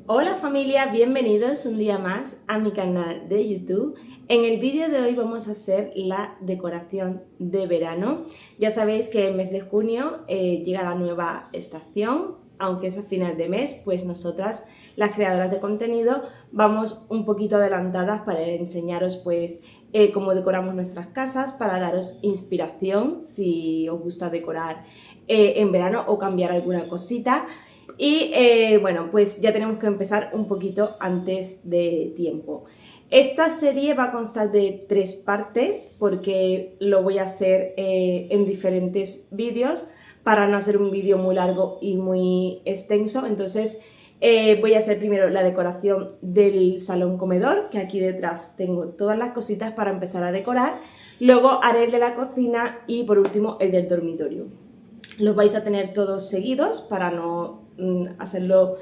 Hola familia, bienvenidos un día más a mi canal de YouTube. En el vídeo de hoy vamos a hacer la decoración de verano. Ya sabéis que el mes de junio llega la nueva estación, aunque es a final de mes, pues nosotras, las creadoras de contenido, vamos un poquito adelantadas para enseñaros pues cómo decoramos nuestras casas, para daros inspiración si os gusta decorar en verano o cambiar alguna cosita. Y bueno, pues ya tenemos que empezar un poquito antes de tiempo. Esta serie va a constar de 3 partes porque lo voy a hacer en diferentes vídeos para no hacer un vídeo muy largo y muy extenso. Entonces voy a hacer primero la decoración del salón comedor, que aquí detrás tengo todas las cositas para empezar a decorar. Luego haré el de la cocina y por último el del dormitorio. Los vais a tener todos seguidos para no hacerlo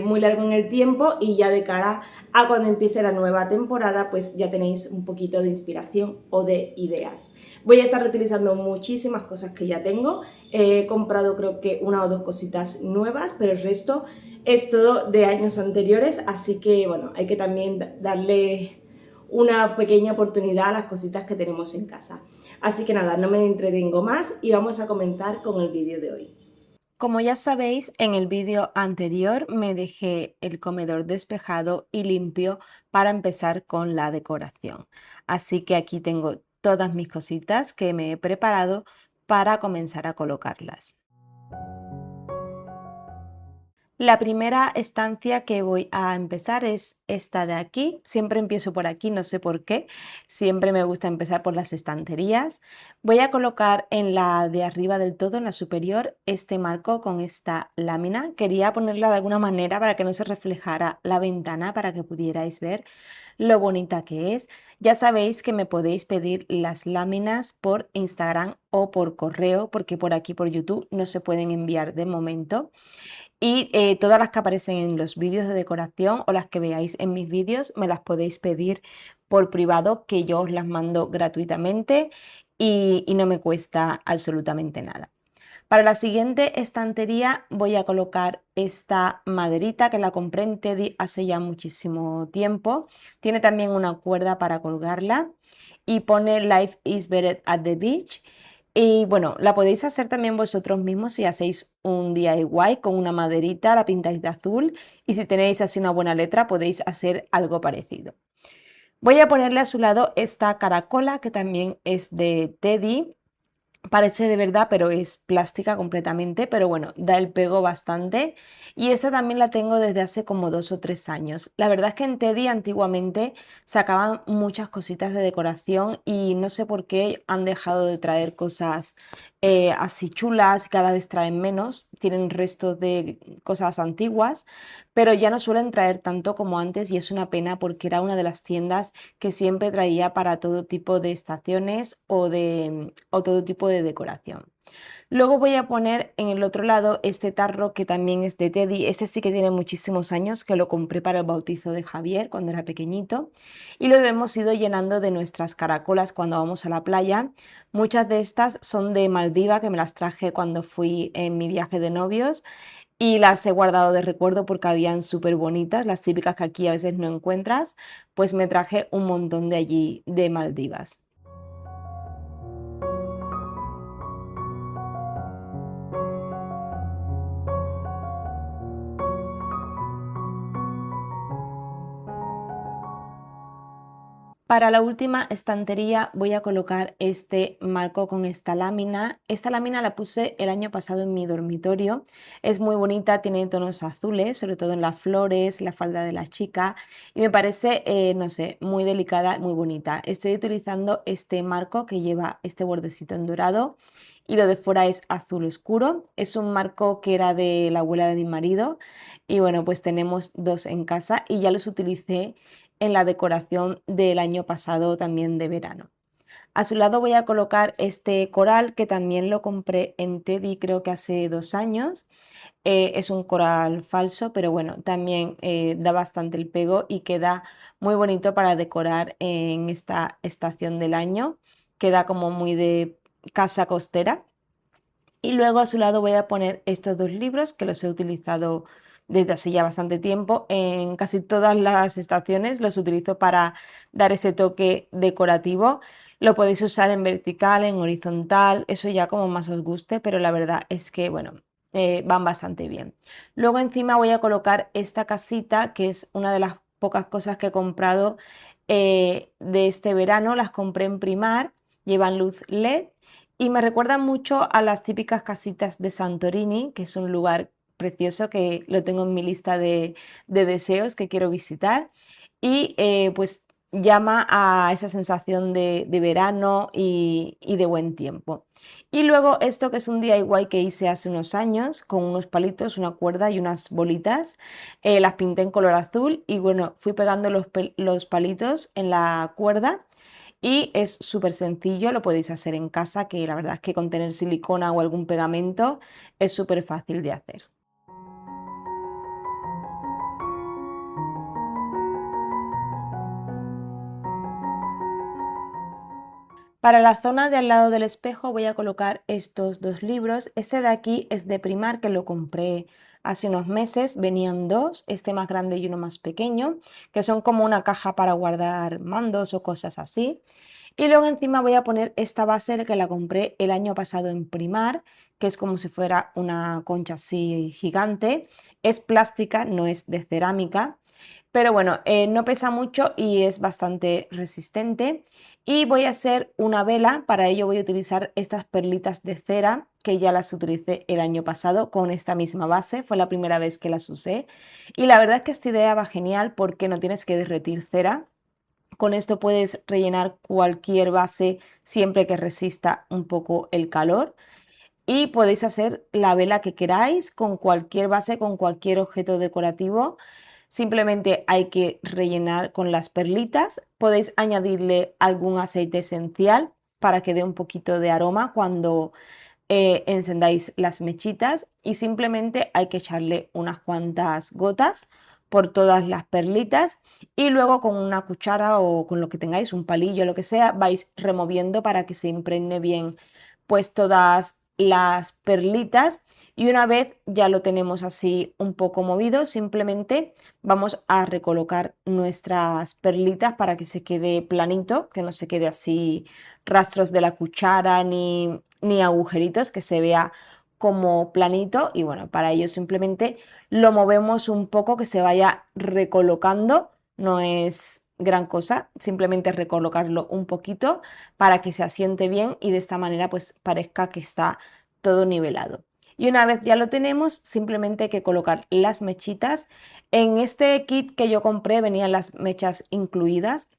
muy largo en el tiempo, y ya de cara a cuando empiece la nueva temporada pues ya tenéis un poquito de inspiración o de ideas. Voy a estar utilizando muchísimas cosas que ya tengo, he comprado creo que una o dos cositas nuevas, pero el resto es todo de años anteriores, así que bueno, hay que también darle una pequeña oportunidad a las cositas que tenemos en casa. Así que nada, no me entretengo más y vamos a comenzar con el vídeo de hoy. Como ya sabéis, en el vídeo anterior me dejé el comedor despejado y limpio para empezar con la decoración. Así que aquí tengo todas mis cositas que me he preparado para comenzar a colocarlas. La primera estancia que voy a empezar es esta de aquí. Siempre empiezo por aquí, no sé por qué. Siempre me gusta empezar por las estanterías. Voy a colocar en la de arriba del todo, en la superior, este marco con esta lámina. Quería ponerla de alguna manera para que no se reflejara la ventana, para que pudierais ver lo bonita que es. Ya sabéis que me podéis pedir las láminas por Instagram o por correo, porque por aquí por YouTube no se pueden enviar de momento. Y todas las que aparecen en los vídeos de decoración o las que veáis en mis vídeos me las podéis pedir por privado, que yo os las mando gratuitamente y no me cuesta absolutamente nada. Para la siguiente estantería voy a colocar esta maderita que la compré en Teddy hace ya muchísimo tiempo. Tiene también una cuerda para colgarla y pone Life is better at the beach. Y bueno, la podéis hacer también vosotros mismos si hacéis un DIY con una maderita, la pintáis de azul, y si tenéis así una buena letra podéis hacer algo parecido. Voy a ponerle a su lado esta caracola que también es de Teddy. Parece de verdad, pero es plástica completamente, pero bueno, da el pego bastante. Y esta también la tengo desde hace como 2 o 3 años. La verdad es que en Teddy antiguamente sacaban muchas cositas de decoración y no sé por qué han dejado de traer cosas así chulas, cada vez traen menos, tienen restos de cosas antiguas, pero ya no suelen traer tanto como antes, y es una pena porque era una de las tiendas que siempre traía para todo tipo de estaciones o todo tipo de decoración. Luego voy a poner en el otro lado este tarro que también es de Teddy. Este sí que tiene muchísimos años, que lo compré para el bautizo de Javier cuando era pequeñito, y lo hemos ido llenando de nuestras caracolas cuando vamos a la playa. Muchas de estas son de Maldiva, que me las traje cuando fui en mi viaje de novios, y las he guardado de recuerdo porque habían súper bonitas, las típicas que aquí a veces no encuentras. Pues me traje un montón de allí de Maldivas. Para la última estantería voy a colocar este marco con esta lámina. Esta lámina la puse el año pasado en mi dormitorio. Es muy bonita, tiene tonos azules, sobre todo en las flores, la falda de la chica, y me parece, no sé, muy delicada, muy bonita. Estoy utilizando este marco que lleva este bordecito en dorado y lo de fuera es azul oscuro. Es un marco que era de la abuela de mi marido, y bueno, pues tenemos dos en casa y ya los utilicé en la decoración del año pasado también de verano. A su lado voy a colocar este coral que también lo compré en Teddy, creo que hace 2 años. Es un coral falso, pero bueno, también da bastante el pego y queda muy bonito para decorar en esta estación del año. Queda como muy de casa costera. Y luego a su lado voy a poner estos dos libros que los he utilizado desde hace ya bastante tiempo. En casi todas las estaciones los utilizo para dar ese toque decorativo. Lo podéis usar en vertical, en horizontal, eso ya como más os guste, pero la verdad es que, bueno, van bastante bien. Luego encima voy a colocar esta casita, que es una de las pocas cosas que he comprado de este verano. Las compré en Primar, llevan luz LED y me recuerdan mucho a las típicas casitas de Santorini, que es un lugar precioso que lo tengo en mi lista de deseos que quiero visitar. Y pues llama a esa sensación de verano y de buen tiempo. Y luego esto que es un DIY que hice hace unos años con unos palitos, una cuerda y unas bolitas, las pinté en color azul y bueno, fui pegando los palitos en la cuerda y es súper sencillo, lo podéis hacer en casa, que la verdad es que con tener silicona o algún pegamento es súper fácil de hacer. Para la zona de al lado del espejo voy a colocar estos dos libros. Este de aquí es de Primar, que lo compré hace unos meses. Venían dos, este más grande y uno más pequeño, que son como una caja para guardar mandos o cosas así. Y luego encima voy a poner esta base que la compré el año pasado en Primar, que es como si fuera una concha así gigante. Es plástica, no es de cerámica. Pero bueno, no pesa mucho y es bastante resistente. Y voy a hacer una vela, para ello voy a utilizar estas perlitas de cera que ya las utilicé el año pasado con esta misma base, fue la primera vez que las usé. Y la verdad es que esta idea va genial porque no tienes que derretir cera. Con esto puedes rellenar cualquier base siempre que resista un poco el calor y podéis hacer la vela que queráis con cualquier base, con cualquier objeto decorativo. Simplemente hay que rellenar con las perlitas. Podéis añadirle algún aceite esencial para que dé un poquito de aroma cuando encendáis las mechitas y simplemente hay que echarle unas cuantas gotas por todas las perlitas y luego con una cuchara o con lo que tengáis, un palillo, lo que sea, vais removiendo para que se impregne bien pues todas las perlitas y una vez ya lo tenemos así un poco movido, simplemente vamos a recolocar nuestras perlitas para que se quede planito, que no se quede así rastros de la cuchara ni agujeritos, que se vea como planito y bueno, para ello simplemente lo movemos un poco que se vaya recolocando, no es gran cosa, simplemente recolocarlo un poquito para que se asiente bien y de esta manera pues parezca que está todo nivelado. Y una vez ya lo tenemos, simplemente hay que colocar las mechitas. En este kit que yo compré venían las mechas incluidas.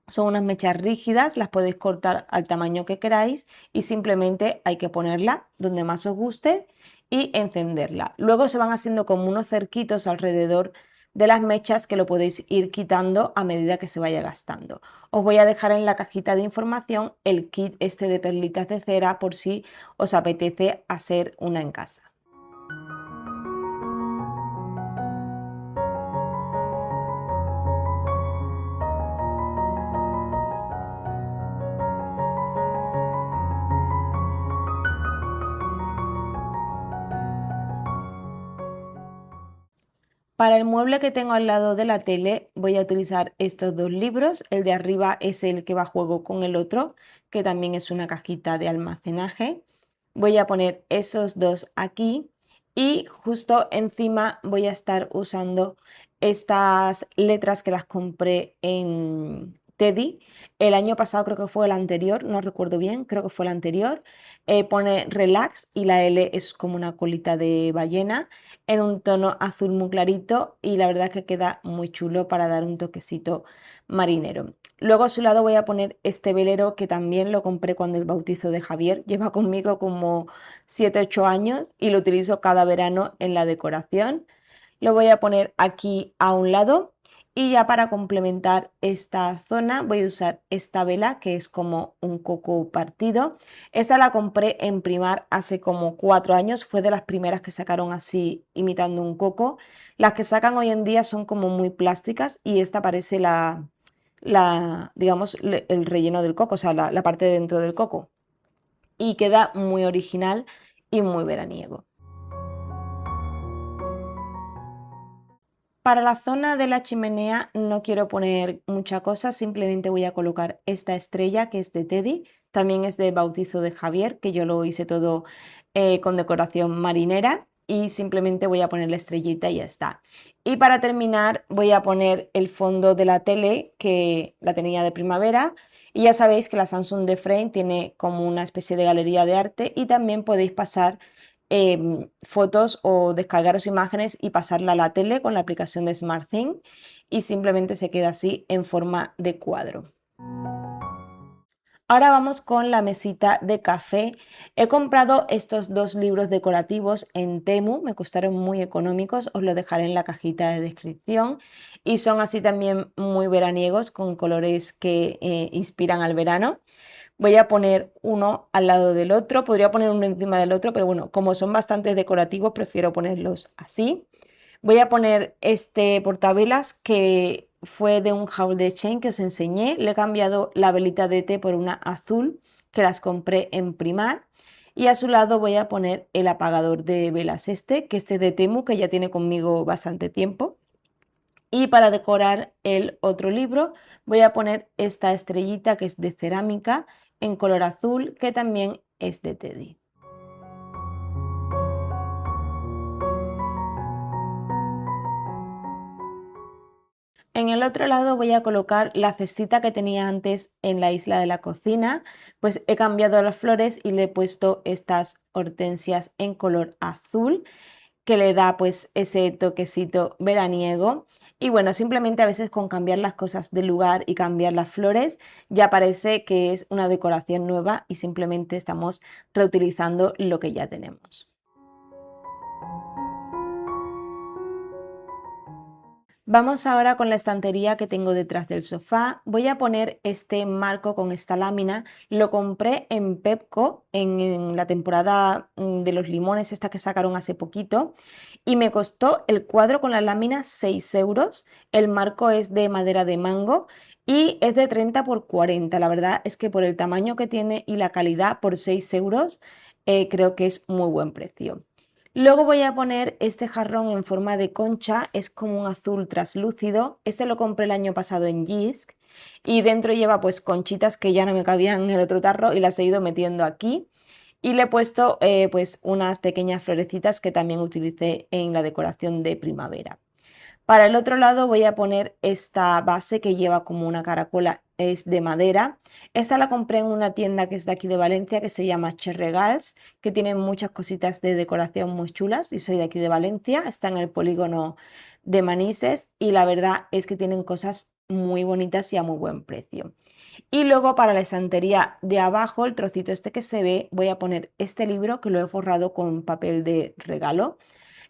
Son unas mechas rígidas, las podéis cortar al tamaño que queráis y simplemente hay que ponerla donde más os guste y encenderla. Luego se van haciendo como unos cerquitos alrededor de las mechas que lo podéis ir quitando a medida que se vaya gastando. Os voy a dejar en la cajita de información el kit este de perlitas de cera por si os apetece hacer una en casa. Para el mueble que tengo al lado de la tele voy a utilizar estos dos libros. El de arriba es el que va a juego con el otro, que también es una cajita de almacenaje. Voy a poner esos dos aquí y justo encima voy a estar usando estas letras que las compré en Teddy. El año pasado creo que fue el anterior, no recuerdo bien, creo que fue el anterior. Pone relax y la L es como una colita de ballena en un tono azul muy clarito y la verdad es que queda muy chulo para dar un toquecito marinero. Luego a su lado voy a poner este velero que también lo compré cuando el bautizo de Javier, lleva conmigo como 7-8 años y lo utilizo cada verano en la decoración. Lo voy a poner aquí a un lado y ya para complementar esta zona voy a usar esta vela que es como un coco partido. Esta la compré en Primar hace como 4 años, fue de las primeras que sacaron así imitando un coco. Las que sacan hoy en día son como muy plásticas y esta parece digamos, el relleno del coco, o sea, la parte de dentro del coco. Y queda muy original y muy veraniego. Para la zona de la chimenea no quiero poner mucha cosa, simplemente voy a colocar esta estrella que es de Teddy, también es de Bautizo de Javier, que yo lo hice todo con decoración marinera y simplemente voy a poner la estrellita y ya está. Y para terminar voy a poner el fondo de la tele que la tenía de primavera y ya sabéis que la Samsung de Frame tiene como una especie de galería de arte y también podéis pasar fotos o descargaros imágenes y pasarla a la tele con la aplicación de SmartThings y simplemente se queda así en forma de cuadro. Ahora vamos con la mesita de café. He comprado estos dos libros decorativos en Temu, me costaron muy económicos, os lo dejaré en la cajita de descripción y son así también muy veraniegos con colores que inspiran al verano. Voy a poner uno al lado del otro, podría poner uno encima del otro, pero bueno, como son bastante decorativos, prefiero ponerlos así. Voy a poner este portavelas que fue de un haul de Shein que os enseñé. Le he cambiado la velita de té por una azul que las compré en Primar. Y a su lado voy a poner el apagador de velas que este de Temu, que ya tiene conmigo bastante tiempo. Y para decorar el otro libro voy a poner esta estrellita que es de cerámica en color azul que también es de Teddy. En el otro lado voy a colocar la cestita que tenía antes en la isla de la cocina, pues he cambiado las flores y le he puesto estas hortensias en color azul que le da pues ese toquecito veraniego. Y bueno, simplemente a veces con cambiar las cosas de lugar y cambiar las flores ya parece que es una decoración nueva y simplemente estamos reutilizando lo que ya tenemos. Vamos ahora con la estantería que tengo detrás del sofá. Voy a poner este marco con esta lámina. Lo compré en Pepco en la temporada de los limones, esta que sacaron hace poquito. Y me costó el cuadro con la lámina 6 euros. El marco es de madera de mango y es de 30 por 40. La verdad es que por el tamaño que tiene y la calidad por 6 euros creo que es muy buen precio. Luego voy a poner este jarrón en forma de concha, es como un azul traslúcido. Este lo compré el año pasado en Jysk y dentro lleva pues conchitas que ya no me cabían en el otro tarro y las he ido metiendo aquí. Y le he puesto pues unas pequeñas florecitas que también utilicé en la decoración de primavera. Para el otro lado voy a poner esta base que lleva como una caracola, es de madera. Esta la compré en una tienda que es de aquí de Valencia que se llama Cherregals, que tiene muchas cositas de decoración muy chulas y soy de aquí de Valencia, está en el polígono de Manises y la verdad es que tienen cosas muy bonitas y a muy buen precio. Y luego para la estantería de abajo, el trocito este que se ve, voy a poner este libro que lo he forrado con papel de regalo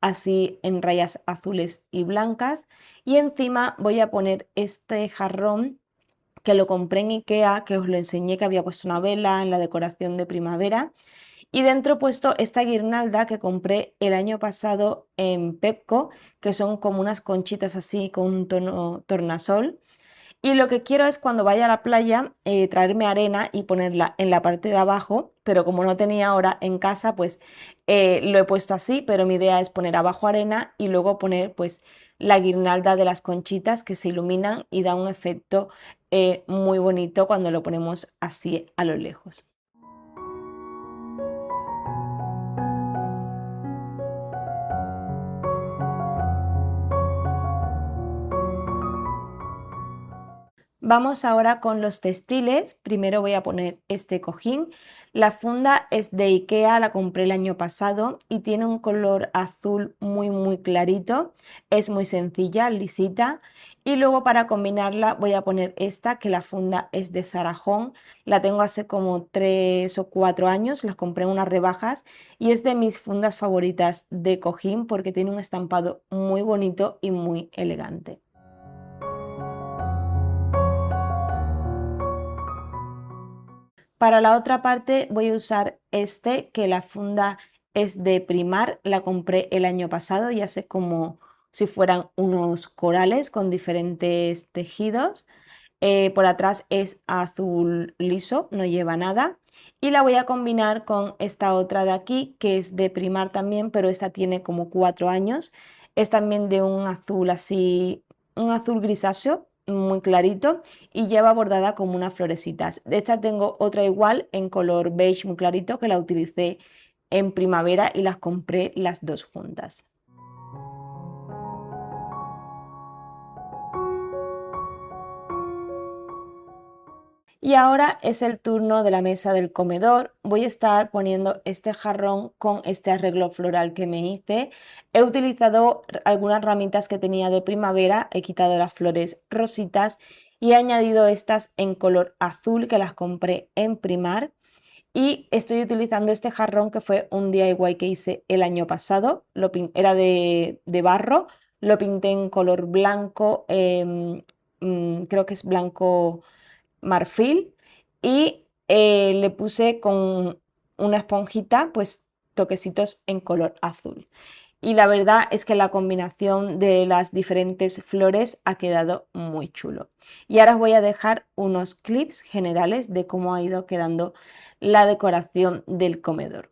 así en rayas azules y blancas y encima voy a poner este jarrón que lo compré en Ikea, que os lo enseñé que había puesto una vela en la decoración de primavera y dentro he puesto esta guirnalda que compré el año pasado en Pepco, que son como unas conchitas así con un tono tornasol y lo que quiero es cuando vaya a la playa traerme arena y ponerla en la parte de abajo, pero como no tenía ahora en casa, pues lo he puesto así, pero mi idea es poner abajo arena y luego poner pues la guirnalda de las conchitas que se iluminan y da un efecto muy bonito cuando lo ponemos así a lo lejos. Vamos ahora con los textiles. Primero voy a poner este cojín. La funda es de Ikea, la compré el año pasado y tiene un color azul muy clarito. Es muy sencilla, lisita. Y luego para combinarla voy a poner esta, que la funda es de Zara Home. La tengo hace como 3 o 4 años, las compré en unas rebajas y es de mis fundas favoritas de cojín porque tiene un estampado muy bonito y muy elegante. Para la otra parte voy a usar este, que la funda es de Primar, la compré el año pasado y hace como si fueran unos corales con diferentes tejidos. Por atrás es azul liso, no lleva nada. Y la voy a combinar con esta otra de aquí, que es de Primar también, pero esta tiene como 4 años. Es también de un azul así, un azul grisáceo, muy clarito, y lleva bordada como unas florecitas. De esta tengo otra igual en color beige muy clarito que la utilicé en primavera y las compré las dos juntas. Y ahora es el turno de la mesa del comedor. Voy a estar poniendo este jarrón con este arreglo floral que me hice. He utilizado algunas ramitas que tenía de primavera, he quitado las flores rositas y he añadido estas en color azul que las compré en Primar. Y estoy utilizando este jarrón que fue un DIY que hice el año pasado. Era de barro, lo pinté en color blanco, creo que es blanco marfil y le puse con una esponjita pues toquecitos en color azul. Y la verdad es que la combinación de las diferentes flores ha quedado muy chulo. Y ahora os voy a dejar unos clips generales de cómo ha ido quedando la decoración del comedor.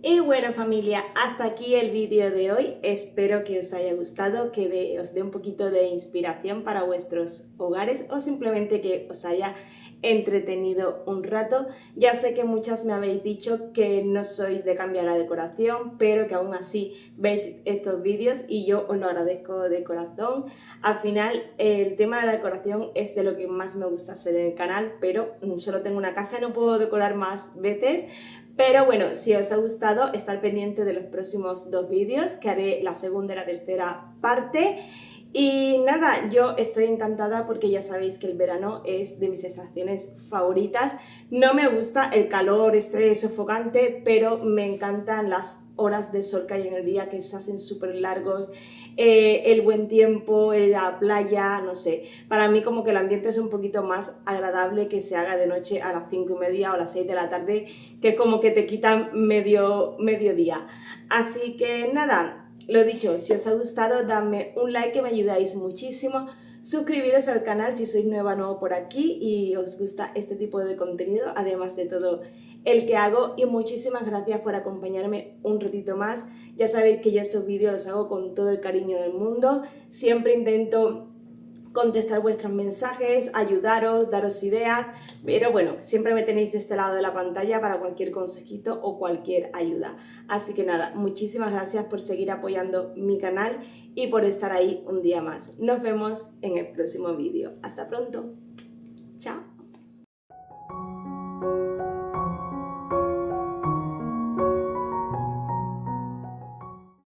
Y bueno familia, hasta aquí el vídeo de hoy. Espero que os haya gustado, que os dé un poquito de inspiración para vuestros hogares o simplemente que os haya entretenido un rato. Ya sé que muchas me habéis dicho que no sois de cambiar la decoración, pero que aún así veis estos vídeos y yo os lo agradezco de corazón. Al final el tema de la decoración es de lo que más me gusta hacer en el canal, pero solo tengo una casa y no puedo decorar más veces. Pero bueno, si os ha gustado, estar pendiente de los próximos dos vídeos, que haré la segunda y la tercera parte. Y nada, yo estoy encantada porque ya sabéis que el verano es de mis estaciones favoritas. No me gusta el calor este sofocante, pero me encantan las horas de sol que hay en el día, que se hacen súper largos, el buen tiempo, la playa, no sé. Para mí como que el ambiente es un poquito más agradable que se haga de noche a las 5:30 o a las 6 de la tarde, que como que te quitan mediodía. Así que nada. Lo dicho, si os ha gustado, dadme un like que me ayudáis muchísimo. Suscribiros al canal si sois nuevo por aquí y os gusta este tipo de contenido, además de todo el que hago. Y muchísimas gracias por acompañarme un ratito más. Ya sabéis que yo estos vídeos los hago con todo el cariño del mundo. Siempre intento contestar vuestros mensajes, ayudaros, daros ideas, pero bueno, siempre me tenéis de este lado de la pantalla para cualquier consejito o cualquier ayuda. Así que nada, muchísimas gracias por seguir apoyando mi canal y por estar ahí un día más. Nos vemos en el próximo vídeo. Hasta pronto.